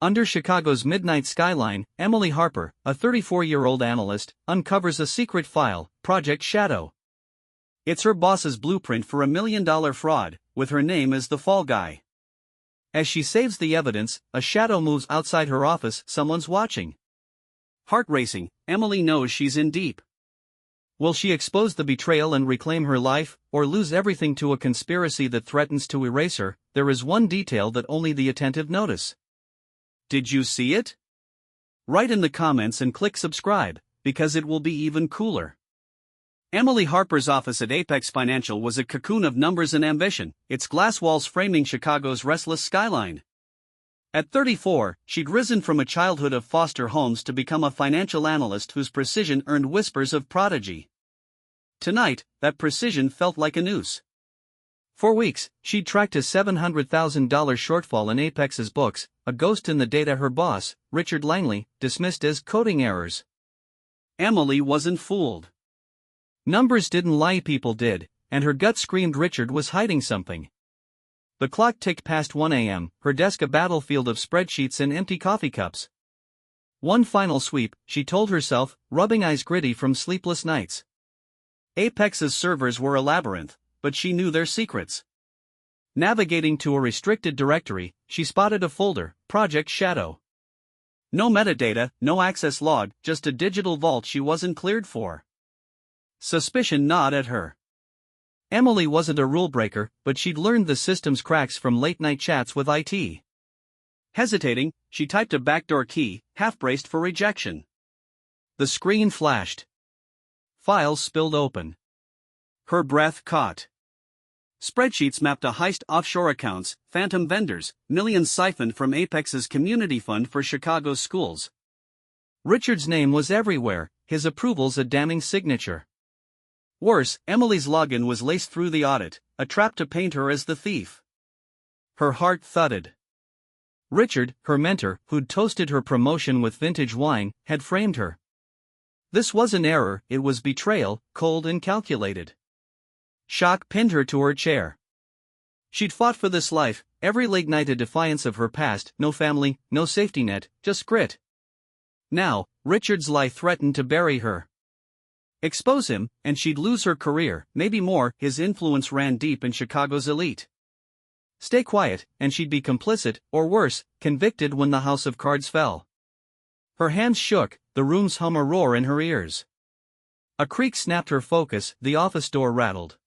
Under Chicago's midnight skyline, Emily Harper, a 34-year-old analyst, uncovers a secret file, Project Shadow. It's her boss's blueprint for $1 million fraud, with her name as the fall guy. As she saves the evidence, a shadow moves outside her office. Someone's watching. Heart racing, Emily knows she's in deep. Will she expose the betrayal and reclaim her life, or lose everything to a conspiracy that threatens to erase her? There is one detail that only the attentive notice. Did you see it? Write in the comments and click subscribe, because it will be even cooler. Emily Harper's office at Apex Financial was a cocoon of numbers and ambition, its glass walls framing Chicago's restless skyline. At 34, she'd risen from a childhood of foster homes to become a financial analyst whose precision earned whispers of prodigy. Tonight, that precision felt like a noose. For weeks, she'd tracked a $700,000 shortfall in Apex's books, a ghost in the data her boss, Richard Langley, dismissed as coding errors. Emily wasn't fooled. Numbers didn't lie, people did, and her gut screamed Richard was hiding something. The clock ticked past 1 a.m., her desk a battlefield of spreadsheets and empty coffee cups. One final sweep, she told herself, rubbing eyes gritty from sleepless nights. Apex's servers were a labyrinth, but she knew their secrets. Navigating to a restricted directory, she spotted a folder, Project Shadow. No metadata, no access log, just a digital vault she wasn't cleared for. Suspicion gnawed at her. Emily wasn't a rule breaker, but she'd learned the system's cracks from late-night chats with IT. Hesitating, she typed a backdoor key, half-braced for rejection. The screen flashed. Files spilled open. Her breath caught. Spreadsheets mapped a heist, offshore accounts, phantom vendors, millions siphoned from Apex's community fund for Chicago's schools. Richard's name was everywhere, his approvals a damning signature. Worse, Emily's login was laced through the audit, a trap to paint her as the thief. Her heart thudded. Richard, her mentor, who'd toasted her promotion with vintage wine, had framed her. This was an error, it was betrayal, cold and calculated. Shock pinned her to her chair. She'd fought for this life, every late night a defiance of her past, no family, no safety net, just grit. Now, Richard's lie threatened to bury her. Expose him, and she'd lose her career, maybe more. His influence ran deep in Chicago's elite. Stay quiet, and she'd be complicit, or worse, convicted when the house of cards fell. Her hands shook, the room's hum a roar in her ears. A creak snapped her focus, the office door rattled.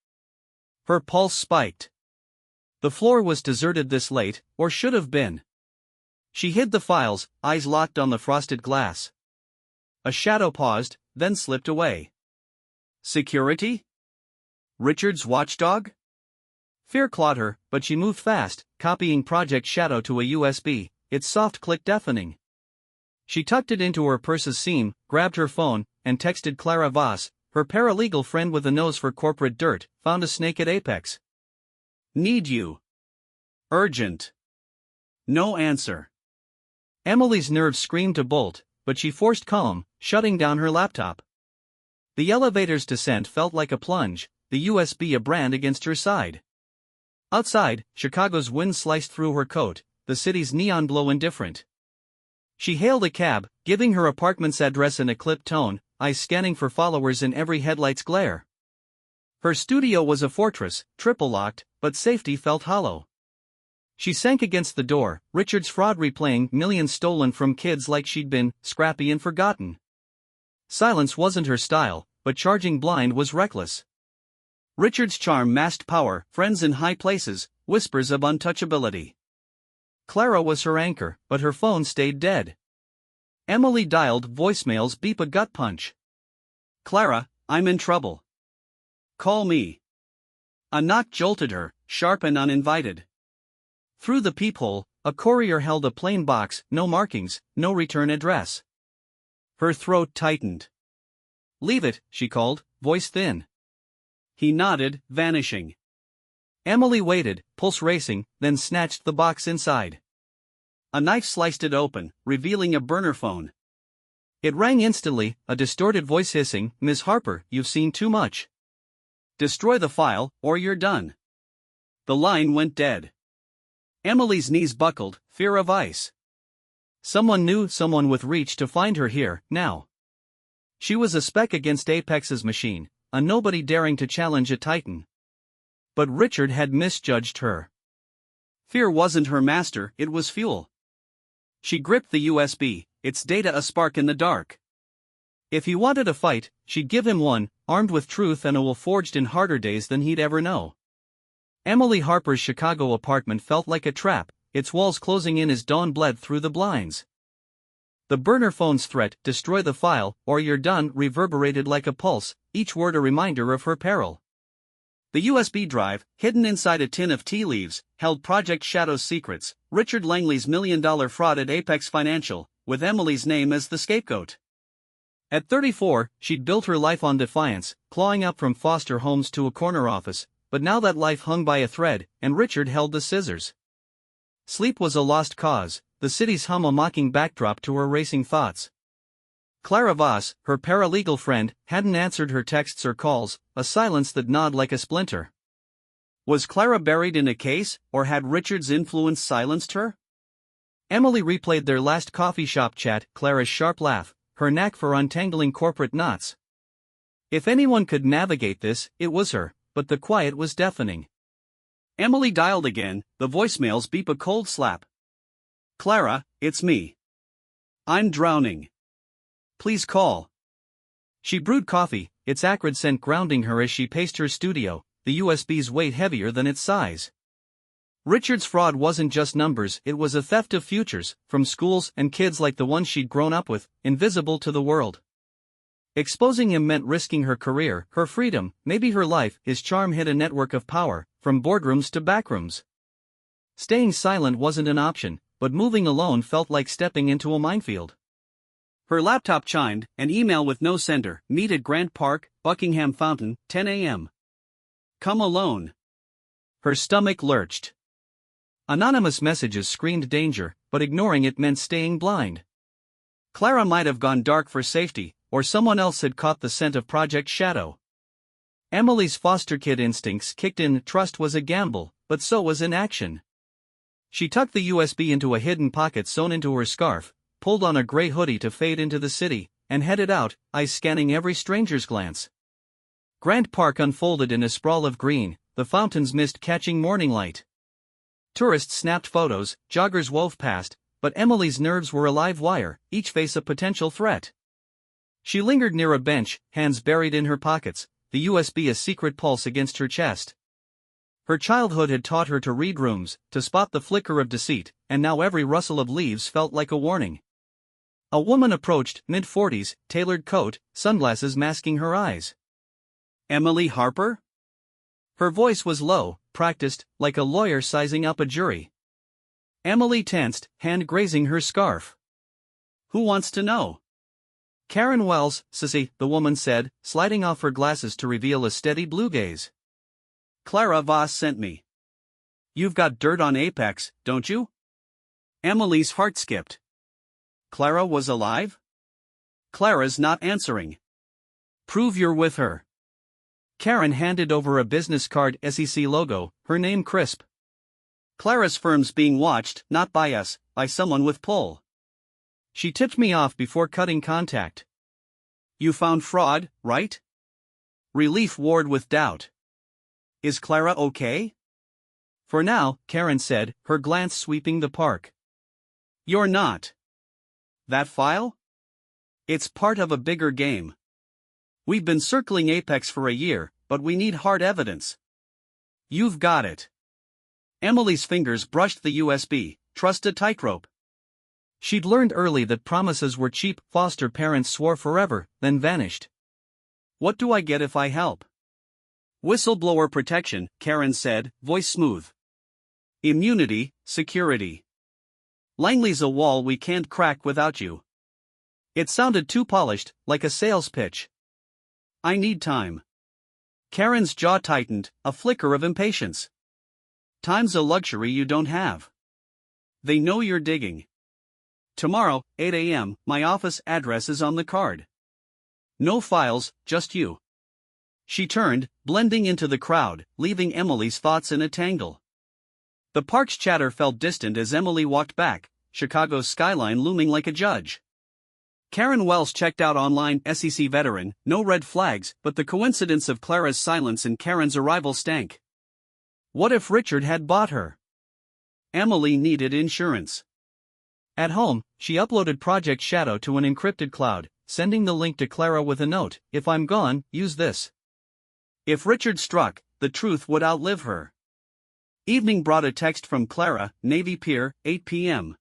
Her pulse spiked. The floor was deserted this late, or should have been. She hid the files, eyes locked on the frosted glass. A shadow paused, then slipped away. Security? Richard's watchdog? Fear clawed her, but she moved fast, copying Project Shadow to a USB, its soft click deafening. She tucked it into her purse's seam, grabbed her phone, and texted Clara Voss, her paralegal friend with a nose for corporate dirt, found a snake at Apex. Need you. Urgent. No answer. Emily's nerves screamed to bolt, but she forced calm, shutting down her laptop. The elevator's descent felt like a plunge, the USB a brand against her side. Outside, Chicago's wind sliced through her coat, the city's neon glow indifferent. She hailed a cab, giving her apartment's address in a clipped tone, eyes scanning for followers in every headlight's glare. Her studio was a fortress, triple-locked, but safety felt hollow. She sank against the door, Richard's fraud replaying, millions stolen from kids like she'd been, scrappy and forgotten. Silence wasn't her style, but charging blind was reckless. Richard's charm masked power, friends in high places, whispers of untouchability. Clara was her anchor, but her phone stayed dead. Emily dialed, voicemails beep a gut punch. Clara, I'm in trouble. Call me. A knock jolted her, sharp and uninvited. Through the peephole, a courier held a plain box, no markings, no return address. Her throat tightened. Leave it, she called, voice thin. He nodded, vanishing. Emily waited, pulse racing, then snatched the box inside. A knife sliced it open, revealing a burner phone. It rang instantly, a distorted voice hissing, Ms. Harper, you've seen too much. Destroy the file, or you're done. The line went dead. Emily's knees buckled, fear of ice. Someone knew someone with reach to find her here, now. She was a speck against Apex's machine, a nobody daring to challenge a titan. But Richard had misjudged her. Fear wasn't her master, it was fuel. She gripped the USB, its data a spark in the dark. If he wanted a fight, she'd give him one, armed with truth and a will forged in harder days than he'd ever know. Emily Harper's Chicago apartment felt like a trap, its walls closing in as dawn bled through the blinds. The burner phone's threat, destroy the file, or you're done, reverberated like a pulse, each word a reminder of her peril. The USB drive, hidden inside a tin of tea leaves, held Project Shadow's secrets, Richard Langley's million-dollar fraud at Apex Financial, with Emily's name as the scapegoat. At 34, she'd built her life on defiance, clawing up from foster homes to a corner office, but now that life hung by a thread, and Richard held the scissors. Sleep was a lost cause, the city's hum a mocking backdrop to her racing thoughts. Clara Voss, her paralegal friend, hadn't answered her texts or calls, a silence that gnawed like a splinter. Was Clara buried in a case, or had Richard's influence silenced her? Emily replayed their last coffee shop chat, Clara's sharp laugh, her knack for untangling corporate knots. If anyone could navigate this, it was her, but the quiet was deafening. Emily dialed again, the voicemails beep a cold slap. Clara, it's me. I'm drowning. Please call. She brewed coffee, its acrid scent grounding her as she paced her studio, the USB's weight heavier than its size. Richard's fraud wasn't just numbers, it was a theft of futures, from schools and kids like the ones she'd grown up with, invisible to the world. Exposing him meant risking her career, her freedom, maybe her life. His charm hid a network of power, from boardrooms to backrooms. Staying silent wasn't an option, but moving alone felt like stepping into a minefield. Her laptop chimed, an email with no sender, meet at Grant Park, Buckingham Fountain, 10 a.m. Come alone. Her stomach lurched. Anonymous messages screamed danger, but ignoring it meant staying blind. Clara might have gone dark for safety, or someone else had caught the scent of Project Shadow. Emily's foster kid instincts kicked in. Trust was a gamble, but so was inaction. She tucked the USB into a hidden pocket sewn into her scarf, pulled on a gray hoodie to fade into the city, and headed out, eyes scanning every stranger's glance. Grant Park unfolded in a sprawl of green, the fountain's mist catching morning light. Tourists snapped photos, joggers wove past, but Emily's nerves were a live wire, each face a potential threat. She lingered near a bench, hands buried in her pockets, the USB a secret pulse against her chest. Her childhood had taught her to read rooms, to spot the flicker of deceit, and now every rustle of leaves felt like a warning. A woman approached, mid-40s, tailored coat, sunglasses masking her eyes. Emily Harper? Her voice was low, practiced, like a lawyer sizing up a jury. Emily tensed, hand grazing her scarf. Who wants to know? Karen Wells, sissy, the woman said, sliding off her glasses to reveal a steady blue gaze. Clara Voss sent me. You've got dirt on Apex, don't you? Emily's heart skipped. Clara was alive? Clara's not answering. Prove you're with her. Karen handed over a business card, SEC logo, her name crisp. Clara's firm's being watched, not by us, by someone with pull. She tipped me off before cutting contact. You found fraud, right? Relief warred with doubt. Is Clara okay? For now, Karen said, her glance sweeping the park. You're not. That file? It's part of a bigger game. We've been circling Apex for a year, but we need hard evidence. You've got it. Emily's fingers brushed the USB, trust a tightrope. She'd learned early that promises were cheap. Foster parents swore forever, then vanished. What do I get if I help? Whistleblower protection, Karen said, voice smooth. Immunity, security. Langley's a wall we can't crack without you. It sounded too polished, like a sales pitch. I need time. Karen's jaw tightened, a flicker of impatience. Time's a luxury you don't have. They know you're digging. Tomorrow, 8 a.m., my office address is on the card. No files, just you. She turned, blending into the crowd, leaving Emily's thoughts in a tangle. The park's chatter felt distant as Emily walked back, Chicago's skyline looming like a judge. Karen Wells checked out online. SEC veteran, no red flags, but the coincidence of Clara's silence and Karen's arrival stank. What if Richard had bought her? Emily needed insurance. At home, she uploaded Project Shadow to an encrypted cloud, sending the link to Clara with a note: "If I'm gone, use this." If Richard struck, the truth would outlive her. Evening brought a text from Clara, Navy Pier, 8 p.m.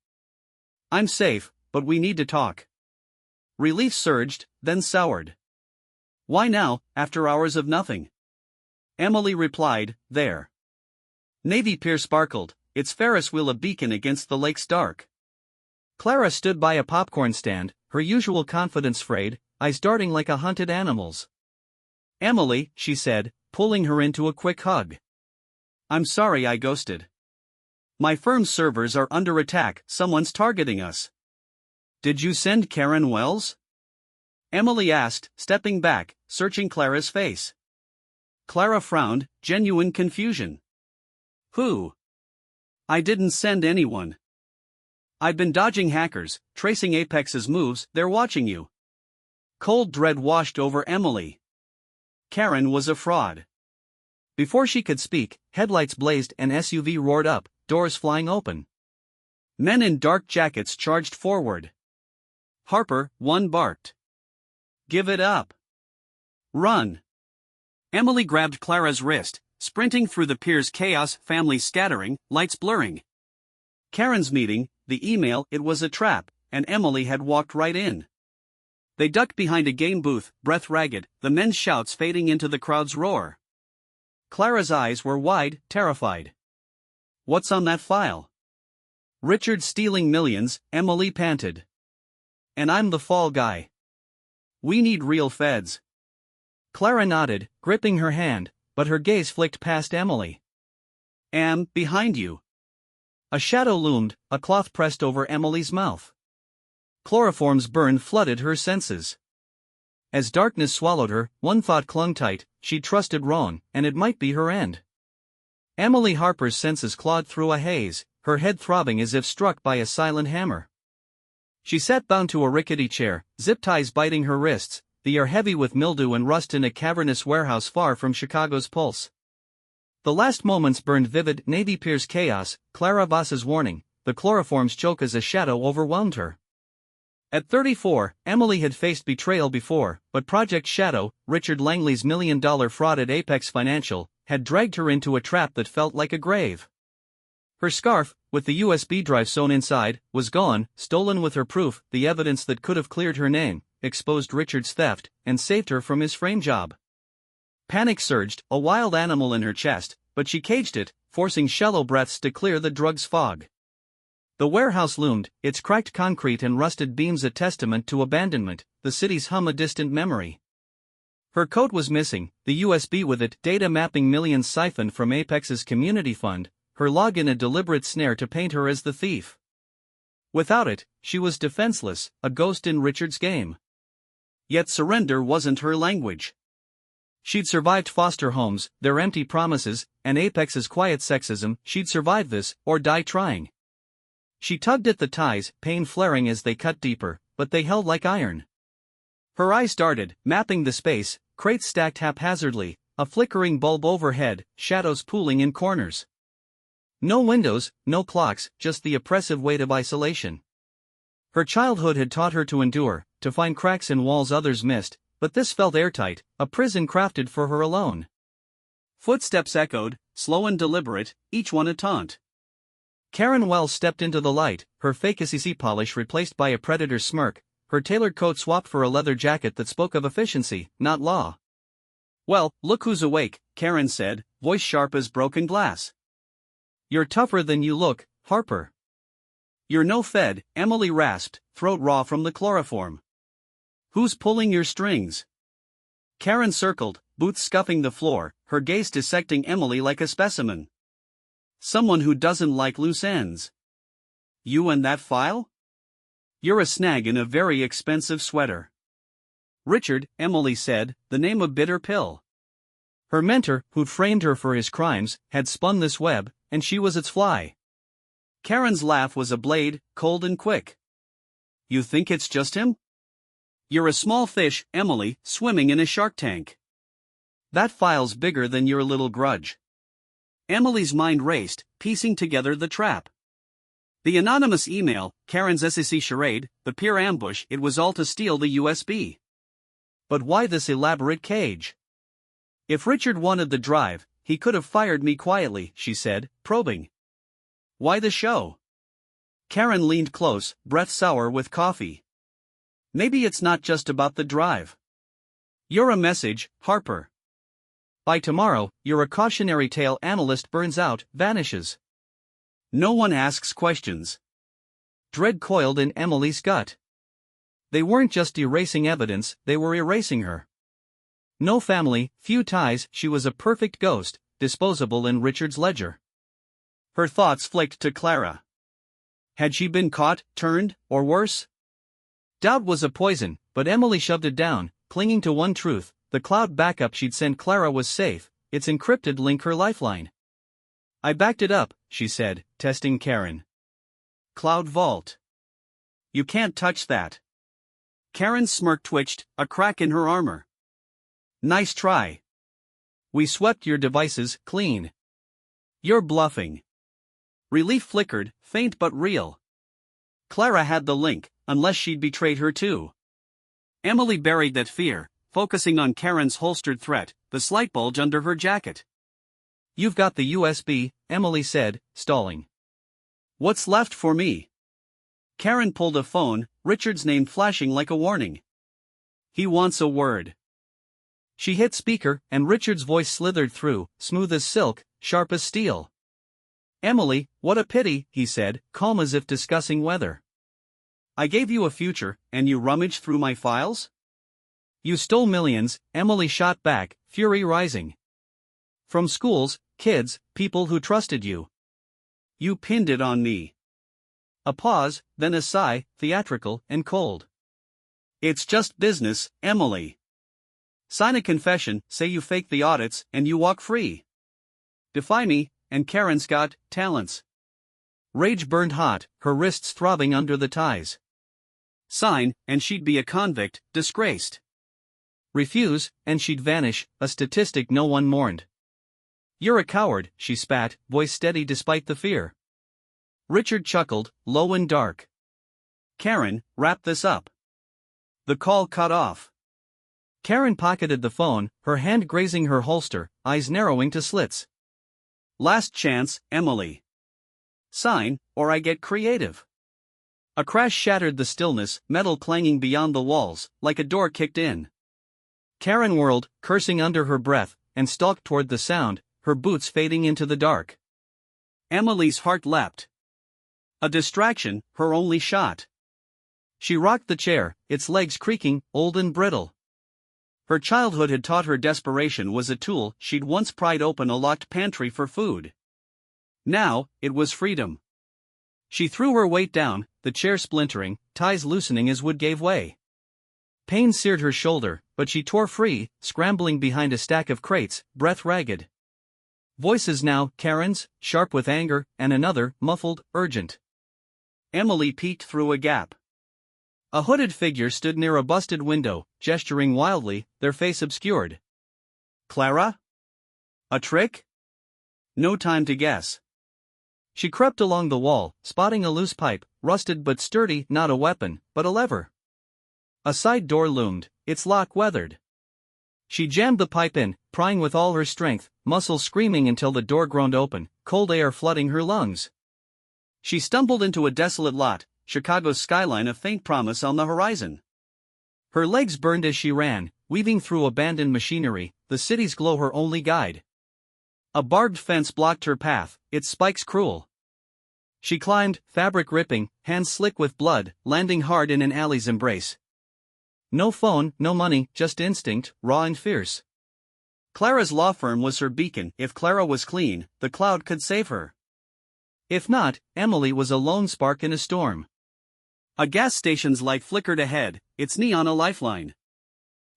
"I'm safe, but we need to talk." Relief surged, then soured. "Why now, after hours of nothing?" Emily replied, "There." Navy Pier sparkled, its Ferris wheel a beacon against the lake's dark. Clara stood by a popcorn stand, her usual confidence frayed, eyes darting like a hunted animal's. "Emily," she said, pulling her into a quick hug. "I'm sorry I ghosted. My firm's servers are under attack, someone's targeting us." "Did you send Karen Wells?" Emily asked, stepping back, searching Clara's face. Clara frowned, genuine confusion. "Who?" "I didn't send anyone. I've been dodging hackers, tracing Apex's moves. They're watching you." Cold dread washed over Emily. Karen was a fraud. Before she could speak, headlights blazed, an SUV roared up, doors flying open. Men in dark jackets charged forward. Harper, one barked. "Give it up. Run." Emily grabbed Clara's wrist, sprinting through the pier's chaos, families scattering, lights blurring. Karen's meeting, the email, it was a trap, and Emily had walked right in. They ducked behind a game booth, breath ragged, the men's shouts fading into the crowd's roar. Clara's eyes were wide, terrified. "What's on that file?" "Richard stealing millions," Emily panted. "And I'm the fall guy. We need real feds." Clara nodded, gripping her hand, but her gaze flicked past Emily. Behind you." A shadow loomed, a cloth pressed over Emily's mouth. Chloroform's burn flooded her senses. As darkness swallowed her, one thought clung tight: she'd trusted Roan, and it might be her end. Emily Harper's senses clawed through a haze, her head throbbing as if struck by a silent hammer. She sat bound to a rickety chair, zip ties biting her wrists, the air heavy with mildew and rust in a cavernous warehouse far from Chicago's pulse. The last moments burned vivid: Navy Pier's chaos, Clara Voss's warning, the chloroform's choke as a shadow overwhelmed her. At 34, Emily had faced betrayal before, but Project Shadow, Richard Langley's $1 million fraud at Apex Financial, had dragged her into a trap that felt like a grave. Her scarf, with the USB drive sewn inside, was gone, stolen with her proof, the evidence that could have cleared her name, exposed Richard's theft, and saved her from his frame job. Panic surged, a wild animal in her chest, but she caged it, forcing shallow breaths to clear the drug's fog. The warehouse loomed, its cracked concrete and rusted beams a testament to abandonment, the city's hum a distant memory. Her coat was missing, the USB with it, data mapping millions siphoned from Apex's community fund, her login a deliberate snare to paint her as the thief. Without it, she was defenseless, a ghost in Richard's game. Yet surrender wasn't her language. She'd survived foster homes, their empty promises, and Apex's quiet sexism. She'd survive this, or die trying. She tugged at the ties, pain flaring as they cut deeper, but they held like iron. Her eyes darted, mapping the space, crates stacked haphazardly, a flickering bulb overhead, shadows pooling in corners. No windows, no clocks, just the oppressive weight of isolation. Her childhood had taught her to endure, to find cracks in walls others missed, but this felt airtight, a prison crafted for her alone. Footsteps echoed, slow and deliberate, each one a taunt. Karen Wells stepped into the light, her fake SEC polish replaced by a predator's smirk, her tailored coat swapped for a leather jacket that spoke of efficiency, not law. "Well, look who's awake," Karen said, voice sharp as broken glass. "You're tougher than you look, Harper." "You're no fed," Emily rasped, throat raw from the chloroform. "Who's pulling your strings?" Karen circled, boots scuffing the floor, her gaze dissecting Emily like a specimen. "Someone who doesn't like loose ends." "You and that file? You're a snag in a very expensive sweater." "Richard," Emily said, the name a bitter pill. Her mentor, who'd framed her for his crimes, had spun this web, and she was its fly. Karen's laugh was a blade, cold and quick. You think it's just him? You're a small fish, Emily, swimming in a shark tank. That file's bigger than your little grudge. Emily's mind raced, piecing together the trap. The anonymous email, Karen's SEC charade, the peer ambush, it was all to steal the USB. But why this elaborate cage? If Richard wanted the drive, he could have fired me quietly, she said, probing. Why the show? Karen leaned close, breath sour with coffee. Maybe it's not just about the drive. You're a message, Harper. By tomorrow, you're a cautionary tale analyst burns out, vanishes. No one asks questions. Dread coiled in Emily's gut. They weren't just erasing evidence, they were erasing her. No family, few ties, she was a perfect ghost, disposable in Richard's ledger. Her thoughts flicked to Clara. Had she been caught, turned, or worse? Doubt was a poison, but Emily shoved it down, clinging to one truth: the cloud backup she'd sent Clara was safe, its encrypted link her lifeline. I backed it up, she said, testing Karen. Cloud Vault. You can't touch that. Karen's smirk twitched, a crack in her armor. Nice try. We swept your devices clean. You're bluffing. Relief flickered, faint but real. Clara had the link, unless she'd betrayed her too. Emily buried that fear, focusing on Karen's holstered threat, the slight bulge under her jacket. You've got the USB, Emily said, stalling. What's left for me? Karen pulled a phone, Richard's name flashing like a warning. He wants a word. She hit speaker, and Richard's voice slithered through, smooth as silk, sharp as steel. Emily, what a pity, he said, calm as if discussing weather. I gave you a future, and you rummaged through my files? You stole millions, Emily shot back, fury rising. From schools, kids, people who trusted you. You pinned it on me. A pause, then a sigh, theatrical and cold. It's just business, Emily. Sign a confession, say you faked the audits, and you walk free. Defy me, and Karen's got talents. Rage burned hot, her wrists throbbing under the ties. Sign, and she'd be a convict, disgraced. Refuse, and she'd vanish, a statistic no one mourned. You're a coward, she spat, voice steady despite the fear. Richard chuckled, low and dark. Karen, wrap this up. The call cut off. Karen pocketed the phone, her hand grazing her holster, eyes narrowing to slits. Last chance, Emily. Sign, or I get creative. A crash shattered the stillness, metal clanging beyond the walls, like a door kicked in. Karen whirled, cursing under her breath, and stalked toward the sound, her boots fading into the dark. Emily's heart leapt. A distraction, her only shot. She rocked the chair, its legs creaking, old and brittle. Her childhood had taught her desperation was a tool. She'd once pried open a locked pantry for food. Now, it was freedom. She threw her weight down, the chair splintering, ties loosening as wood gave way. Pain seared her shoulder, but she tore free, scrambling behind a stack of crates, breath ragged. Voices now, Karen's, sharp with anger, and another, muffled, urgent. Emily peeked through a gap. A hooded figure stood near a busted window, gesturing wildly, their face obscured. Clara? A trick? No time to guess. She crept along the wall, spotting a loose pipe, rusted but sturdy, not a weapon, but a lever. A side door loomed, its lock weathered. She jammed the pipe in, prying with all her strength, muscles screaming until the door groaned open, cold air flooding her lungs. She stumbled into a desolate lot, Chicago's skyline a faint promise on the horizon. Her legs burned as she ran, weaving through abandoned machinery, the city's glow her only guide. A barbed fence blocked her path, its spikes cruel. She climbed, fabric ripping, hands slick with blood, landing hard in an alley's embrace. No phone, no money, just instinct, raw and fierce. Clara's law firm was her beacon. If Clara was clean, the cloud could save her. If not, Emily was a lone spark in a storm. A gas station's light flickered ahead, its neon a lifeline.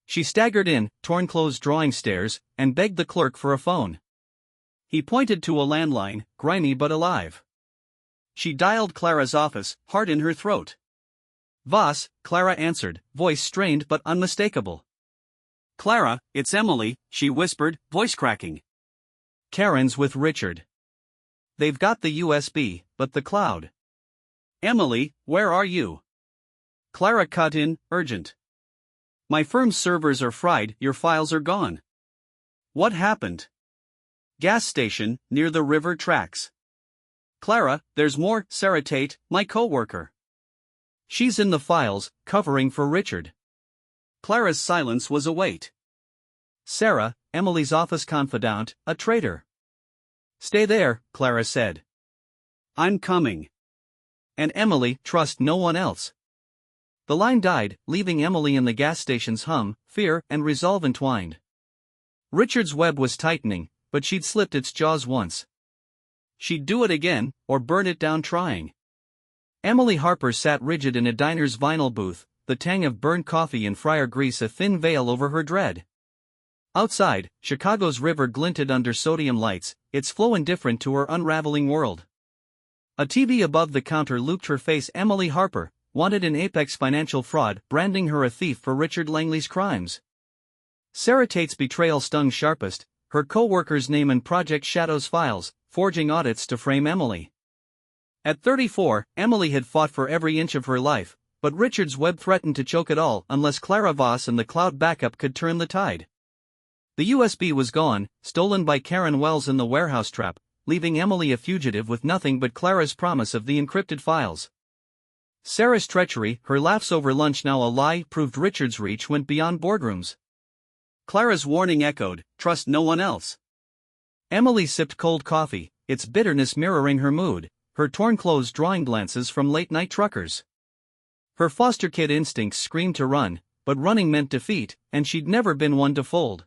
She staggered in, torn clothes drawing stares, and begged the clerk for a phone. He pointed to a landline, grimy but alive. she dialed Clara's office, heart in her throat. "Voss," Clara answered, voice strained but unmistakable. "Clara, it's Emily," she whispered, voice cracking. "Karen's with Richard. They've got the USB, but the cloud." "Emily, where are you?" Clara cut in, urgent. "My firm's servers are fried, your files are gone." "What happened?" "Gas station, near the river tracks." "Clara, there's more." "Sarah Tate, my co-worker. She's in the files, covering for Richard." Clara's silence was a weight. "Sarah, Emily's office confidant, a traitor." "Stay there," Clara said. "I'm coming." "And Emily, trust no one else." The line died, leaving Emily in the gas station's hum, fear, and resolve entwined. Richard's web was tightening, but she'd slipped its jaws once. She'd do it again, or burn it down trying. Emily Harper sat rigid in a diner's vinyl booth, the tang of burnt coffee and fryer grease a thin veil over her dread. Outside, Chicago's river glinted under sodium lights, its flow indifferent to her unraveling world. A TV above the counter looped her face. Emily Harper, wanted in Apex financial fraud, branding her a thief for Richard Langley's crimes. Sarah Tate's betrayal stung sharpest, her co-worker's name in Project Shadow's files, forging audits to frame Emily. At 34, Emily had fought for every inch of her life, but Richard's web threatened to choke it all unless Clara Voss and the cloud backup could turn the tide. The USB was gone, stolen by Karen Wells in the warehouse trap, leaving Emily a fugitive with nothing but Clara's promise of the encrypted files. Sarah's treachery, her laughs over lunch now a lie, proved Richard's reach went beyond boardrooms. Clara's warning echoed, "Trust no one else." Emily sipped cold coffee, its bitterness mirroring her mood, her torn clothes drawing glances from late-night truckers. Her foster kid instincts screamed to run, but running meant defeat, and she'd never been one to fold.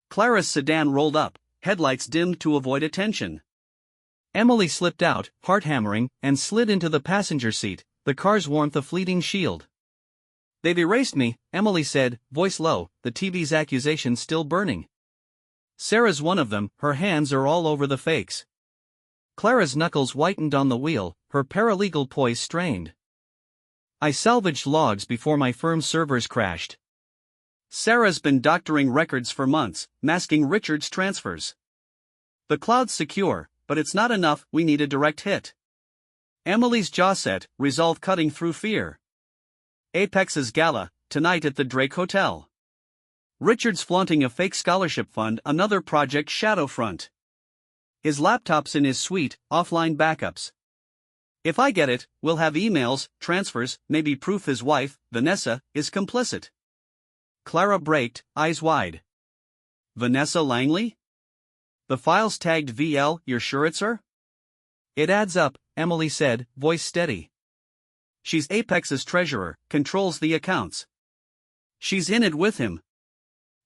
Clara's sedan rolled up, headlights dimmed to avoid attention. Emily slipped out, heart hammering, and slid into the passenger seat, the car's warmth a fleeting shield. "They've erased me," Emily said, voice low, the TV's accusations still burning. "Sarah's one of them, her hands are all over the fakes." Clara's knuckles whitened on the wheel, her paralegal poise strained. "I salvaged logs before my firm's servers crashed. Sarah's been doctoring records for months, masking Richard's transfers. The cloud's secure, but it's not enough, we need a direct hit." Emily's jaw set, resolve cutting through fear. Apex's gala, tonight at the Drake Hotel. Richard's flaunting a fake scholarship fund, another Project Shadow front. His laptop's in his suite, offline backups. "If I get it, we'll have emails, transfers, maybe proof his wife, Vanessa, is complicit." Clara braked, eyes wide. "Vanessa Langley? The file's tagged VL, you're sure it's her?" "It adds up," Emily said, voice steady. "She's Apex's treasurer, controls the accounts. She's in it with him."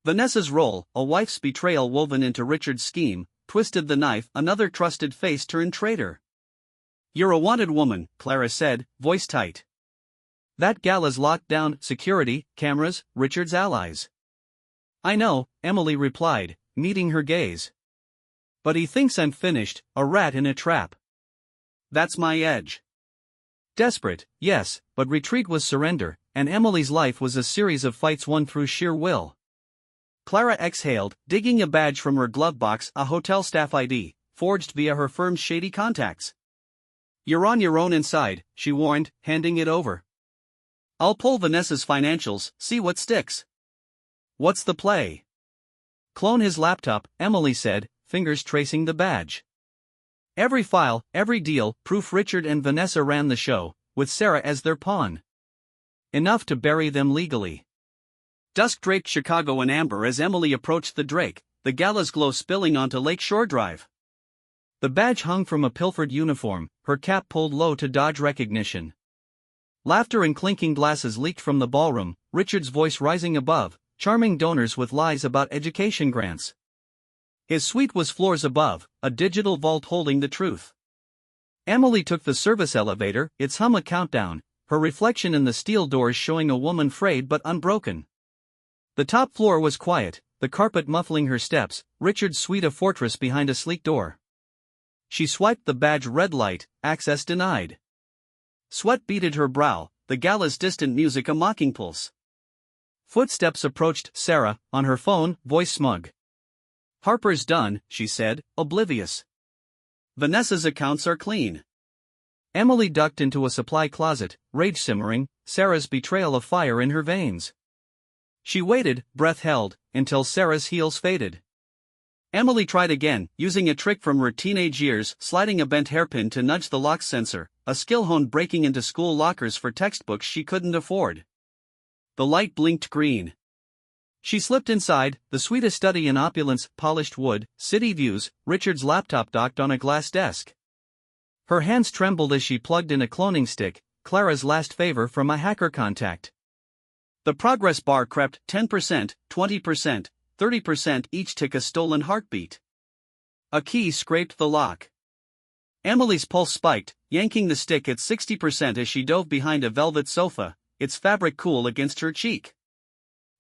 Vanessa's role, a wife's betrayal woven into Richard's scheme, twisted the knife, another trusted face turned traitor. "You're a wanted woman," Clara said, voice tight. "That gala's locked down, security, cameras, Richard's allies." "I know," Emily replied, meeting her gaze. "But he thinks I'm finished, a rat in a trap. That's my edge." Desperate, yes, but retreat was surrender, and Emily's life was a series of fights won through sheer will. Clara exhaled, digging a badge from her glove box, a hotel staff ID, forged via her firm's shady contacts. "You're on your own inside," she warned, handing it over. "I'll pull Vanessa's financials, see what sticks." "What's the play?" "Clone his laptop," Emily said, fingers tracing the badge. "Every file, every deal, proof Richard and Vanessa ran the show, with Sarah as their pawn. Enough to bury them legally." Dusk draped Chicago in amber as Emily approached the Drake, the gala's glow spilling onto Lake Shore Drive. The badge hung from a pilfered uniform, her cap pulled low to dodge recognition. Laughter and clinking glasses leaked from the ballroom, Richard's voice rising above, charming donors with lies about education grants. His suite was floors above, a digital vault holding the truth. Emily took the service elevator, its hum a countdown, her reflection in the steel doors showing a woman frayed but unbroken. The top floor was quiet, the carpet muffling her steps, Richard's suite a fortress behind a sleek door. She swiped the badge red light, access denied. Sweat beaded her brow, the gala's distant music a mocking pulse. Footsteps approached Sarah, on her phone, voice smug. Harper's done, she said, oblivious. Vanessa's accounts are clean. Emily ducked into a supply closet, rage simmering, Sarah's betrayal of fire in her veins. She waited, breath held, until Sarah's heels faded. Emily tried again, using a trick from her teenage years, sliding a bent hairpin to nudge the lock sensor, a skill honed breaking into school lockers for textbooks she couldn't afford. The light blinked green. She slipped inside, the sweetest study in opulence, polished wood, city views, Richard's laptop docked on a glass desk. Her hands trembled as she plugged in a cloning stick, Clara's last favor from a hacker contact. The progress bar crept 10%, 20%, 30% each tick a stolen heartbeat. A key scraped the lock. Emily's pulse spiked, yanking the stick at 60% as she dove behind a velvet sofa, its fabric cool against her cheek.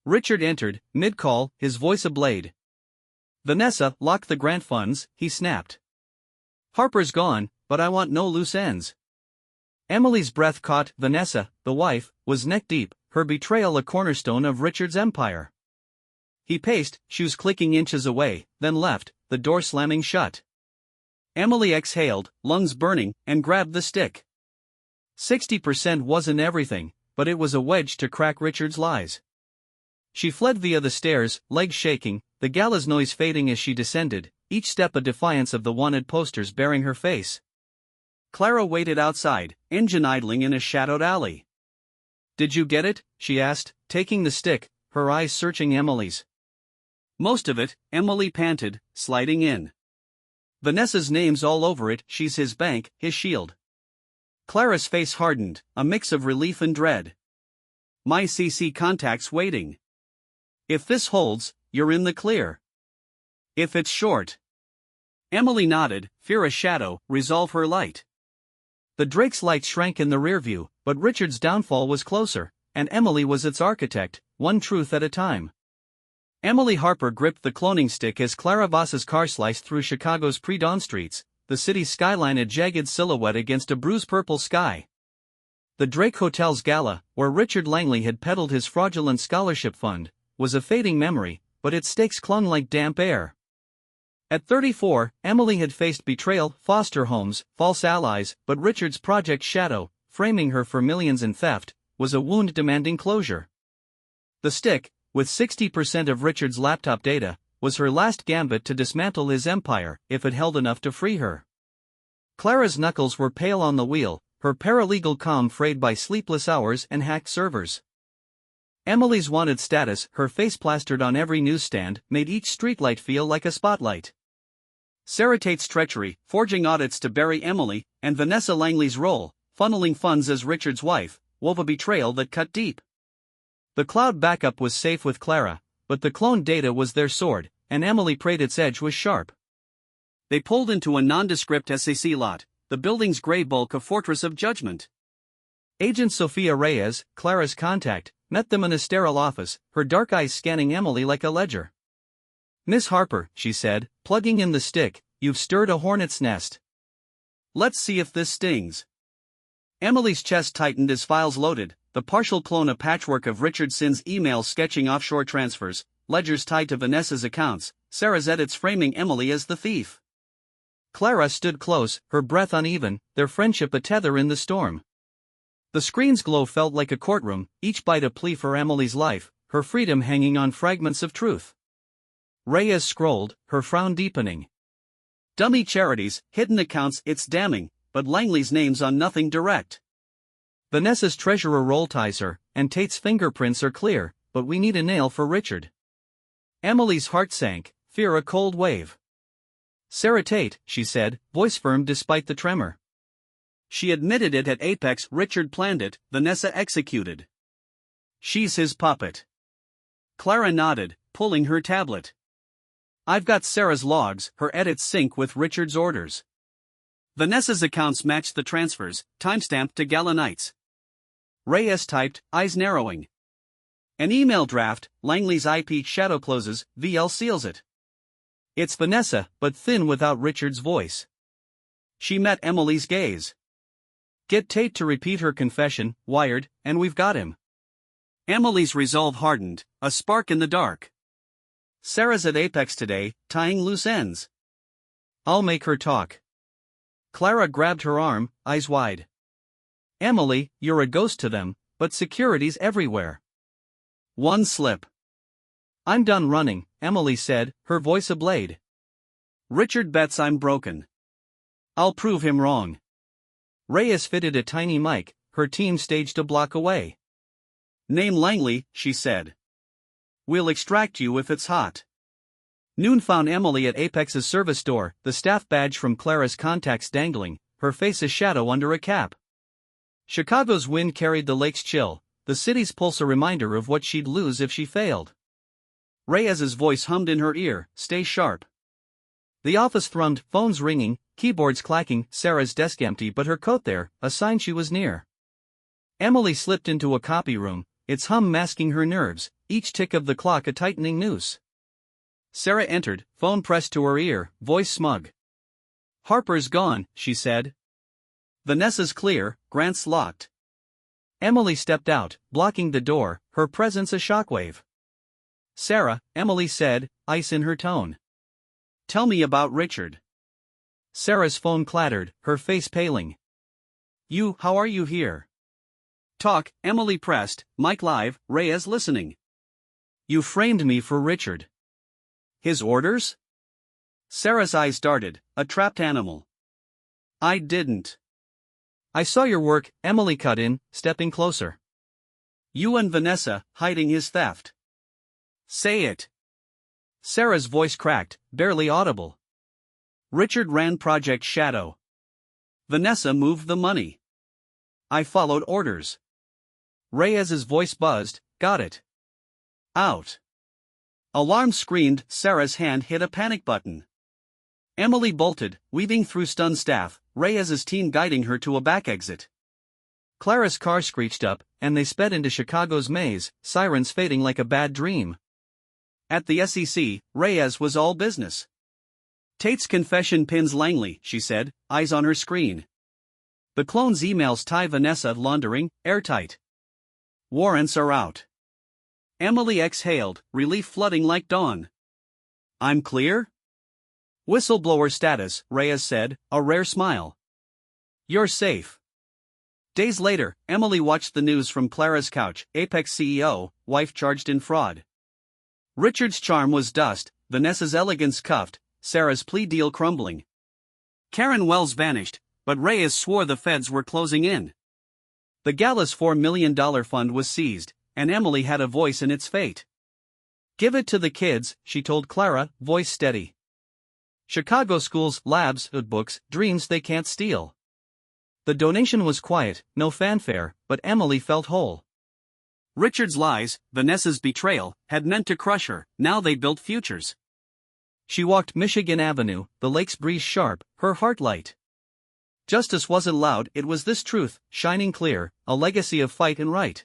Richard entered, mid-call, his voice ablade. Vanessa, lock the grant funds, he snapped. Harper's gone, but I want no loose ends. Emily's breath caught. Vanessa, the wife, was neck-deep, her betrayal a cornerstone of Richard's empire. He paced, shoes clicking inches away, then left, the door slamming shut. Emily exhaled, lungs burning, and grabbed the stick. 60% wasn't everything, but it was a wedge to crack Richard's lies. She fled via the stairs, legs shaking, the gala's noise fading as she descended, each step a defiance of the wanted posters bearing her face. Clara waited outside, engine idling in a shadowed alley. Did you get it? She asked, taking the stick, her eyes searching Emily's. Most of it, Emily panted, sliding in. Vanessa's name's all over it, she's his bank, his shield. Clara's face hardened, a mix of relief and dread. My CC contact's waiting. If this holds, you're in the clear. If it's short. Emily nodded, fear a shadow, resolve her light. The Drake's light shrank in the rearview, but Richard's downfall was closer, and Emily was its architect, one truth at a time. Emily Harper gripped the cloning stick as Clara Voss's car sliced through Chicago's pre-dawn streets, the city's skyline a jagged silhouette against a bruise-purple sky. The Drake Hotel's gala, where Richard Langley had peddled his fraudulent scholarship fund, was a fading memory, but its stakes clung like damp air. At 34, Emily had faced betrayal, foster homes, false allies, but Richard's Project Shadow, framing her for millions in theft, was a wound demanding closure. The stick, with 60% of Richard's laptop data, was her last gambit to dismantle his empire, if it held enough to free her. Clara's knuckles were pale on the wheel, her paralegal calm frayed by sleepless hours and hacked servers. Emily's wanted status, her face plastered on every newsstand, made each streetlight feel like a spotlight. Sarah Tate's treachery, forging audits to bury Emily, and Vanessa Langley's role, funneling funds as Richard's wife, wove a betrayal that cut deep. The cloud backup was safe with Clara, but the cloned data was their sword, and Emily prayed its edge was sharp. They pulled into a nondescript SAC lot, the building's gray bulk a fortress of judgment. Agent Sophia Reyes, Clara's contact, met them in a sterile office, her dark eyes scanning Emily like a ledger. Miss Harper, she said, plugging in the stick, you've stirred a hornet's nest. Let's see if this stings. Emily's chest tightened as files loaded, the partial clone a patchwork of Richard Sin's emails sketching offshore transfers, ledgers tied to Vanessa's accounts, Sarah's edits framing Emily as the thief. Clara stood close, her breath uneven, their friendship a tether in the storm. The screen's glow felt like a courtroom, each bite a plea for Emily's life, her freedom hanging on fragments of truth. Reyes scrolled, her frown deepening. Dummy charities, hidden accounts, it's damning, but Langley's name's on nothing direct. Vanessa's treasurer roll ties her, and Tate's fingerprints are clear, but we need a nail for Richard. Emily's heart sank, fear a cold wave. Sarah Tate, she said, voice firm despite the tremor. She admitted it at Apex. Richard planned it, Vanessa executed. She's his puppet. Clara nodded, pulling her tablet. I've got Sarah's logs, her edits sync with Richard's orders. Vanessa's accounts matched the transfers, timestamped to Gala Nights. Reyes typed, eyes narrowing. An email draft, Langley's IP shadow closes, VL seals it. It's Vanessa, but thin without Richard's voice. She met Emily's gaze. Get Tate to repeat her confession, wired, and we've got him. Emily's resolve hardened, a spark in the dark. Sarah's at Apex today, tying loose ends. I'll make her talk. Clara grabbed her arm, eyes wide. Emily, you're a ghost to them, but security's everywhere. One slip. I'm done running, Emily said, her voice ablade. Richard bets I'm broken. I'll prove him wrong. Reyes fitted a tiny mic, her team staged a block away. Name Langley, she said. We'll extract you if it's hot. Noon found Emily at Apex's service door, the staff badge from Clara's contacts dangling, her face a shadow under a cap. Chicago's wind carried the lake's chill, the city's pulse a reminder of what she'd lose if she failed. Reyes's voice hummed in her ear, stay sharp. The office thrummed, phones ringing, keyboards clacking, Sarah's desk empty but her coat there, a sign she was near. Emily slipped into a copy room, its hum masking her nerves, each tick of the clock a tightening noose. Sarah entered, phone pressed to her ear, voice smug. Harper's gone, she said. Vanessa's clear, Grant's locked. Emily stepped out, blocking the door, her presence a shockwave. Sarah, Emily said, ice in her tone. Tell me about Richard. Sarah's phone clattered, her face paling. How are you here? Talk, Emily pressed, mic live, Reyes listening. You framed me for Richard. His orders? Sarah's eyes darted, a trapped animal. I didn't. I saw your work, Emily cut in, stepping closer. You and Vanessa, hiding his theft. Say it. Sarah's voice cracked, barely audible. Richard ran Project Shadow. Vanessa moved the money. I followed orders. Reyes's voice buzzed, got it. Out. Alarm screamed, Sarah's hand hit a panic button. Emily bolted, weaving through stunned staff, Reyes's team guiding her to a back exit. Clara's car screeched up, and they sped into Chicago's maze, sirens fading like a bad dream. At the SEC, Reyes was all business. Tate's confession pins Langley, she said, eyes on her screen. The clone's emails tie Vanessa laundering, airtight. Warrants are out. Emily exhaled, relief flooding like dawn. I'm clear? Whistleblower status, Reyes said, a rare smile. You're safe. Days later, Emily watched the news from Clara's couch, Apex CEO, wife charged in fraud. Richard's charm was dust, Vanessa's elegance cuffed, Sarah's plea deal crumbling. Karen Wells vanished, but Reyes swore the feds were closing in. The gala's $4 million fund was seized, and Emily had a voice in its fate. Give it to the kids, she told Clara, voice steady. Chicago schools, labs, books, dreams they can't steal. The donation was quiet, no fanfare, but Emily felt whole. Richard's lies, Vanessa's betrayal, had meant to crush her, now they built futures. She walked Michigan Avenue, the lake's breeze sharp, her heart light. Justice wasn't loud, it was this truth, shining clear, a legacy of fight and right.